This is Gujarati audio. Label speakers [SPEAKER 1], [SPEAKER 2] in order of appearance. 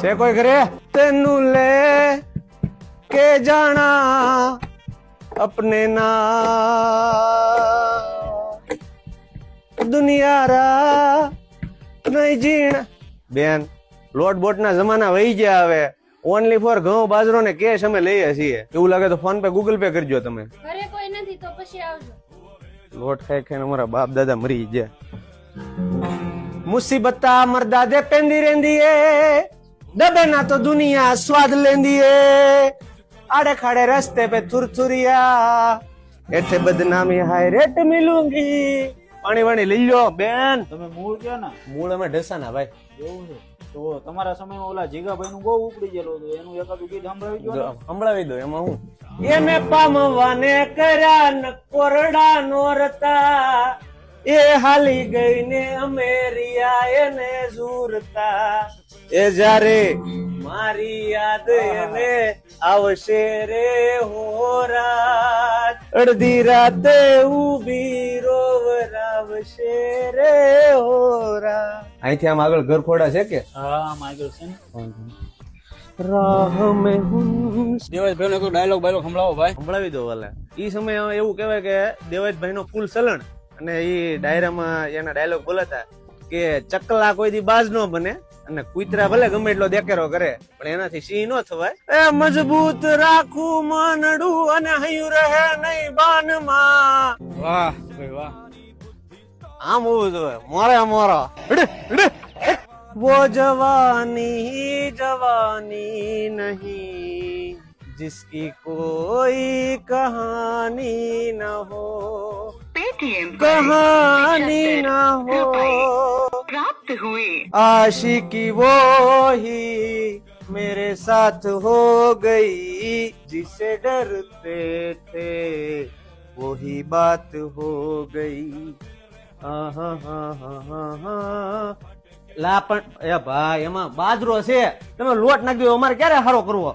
[SPEAKER 1] છે કોઈ ઘરે? તેનું લે કે જાણા अपने ना દુનિયા રા નહીં જીણ. બેન લોટ બોટ ના જમાના વહી ગયા હવે. ઓનલી ફોર ઘઉં બાજરો ને કેશ અમે લઈએ છીએ. એવું લાગે તો ફોન પે ગૂગલ પે કરજો તમે.
[SPEAKER 2] ઘરે કોઈ નથી તો પછી આવજો.
[SPEAKER 1] લોટ ખાઈ ખાઈને અમારા બાપ દાદા મરી ગયા. મુસીબતા મરદાદે પેંદી રેંદી એ દબે ના તો દુનિયા સ્વાદ લેંદી એ આડે ખાડે રસ્તે પે થુરથુરિયા એઠે બદનામી હાય રેટ મિલુંગી. પાણી વાણી લઈ લો બેન.
[SPEAKER 3] તમે મૂળ ક્યાં ના?
[SPEAKER 1] મૂળ અમે ઢસાના ભાઈ.
[SPEAKER 3] એવું છે તો તમારા સમયમાં ઓલા જીગાભાઈ નું બહુ ઉપડી ગયેલું હતું, એનું એકાદું ગીત સંભળાવી દો ને.
[SPEAKER 1] સંભળાવી દો. એમાં હું એને પામવાને કર્યા ન કોરડા નોરતા એ હાલી ગઈ ને અમેરિયા એને ઝૂરતા એ જ્યારે મારી યાદ એને આવશે રે હોરાત અડધી રાતે ઉભી રોવરાવશે રે હોરા. અહીંથી આમ આગળ ઘર ખોડા છે કે?
[SPEAKER 3] હા માગેલ છે ને.
[SPEAKER 1] રાહ મેં હું
[SPEAKER 3] દેવાજભાઈ નો કોઈ ડાયલોગ બાયલોગ સંભળાવો ભાઈ.
[SPEAKER 1] સંભળાવી દો વાલા. ઈ સમયે એવું કહેવાય કે દેવાજભાઈ નો ફૂલ ચલણ અને ઈ ડાયરામાં એના ડાયલોગ બોલાતા કે ચકલા કોઈ દી બાજ નો બને અને કુતરા ભલે ગમે એટલો દેકેરો કરે પણ એનાથી સિંહ નો થવાય. એ મજબૂત રાખું માનડું અને હૈયું રહે નહીં બાનમાં.
[SPEAKER 3] વાહ ભાઈ વાહ.
[SPEAKER 1] આમ હોવું જોઈએ. મોરે મોરો वो जवानी जवानी नहीं जिसकी कोई कहानी न हो कहानी न हो
[SPEAKER 4] प्राप्त हुए
[SPEAKER 1] आशिकी वो ही मेरे साथ हो गई जिसे डरते थे वही बात हो गई. લા પણ એ ભાઈ એમાં બાજરો છે, તમે લોટ નાખી દો. અમારે ક્યારે હારો કરવો?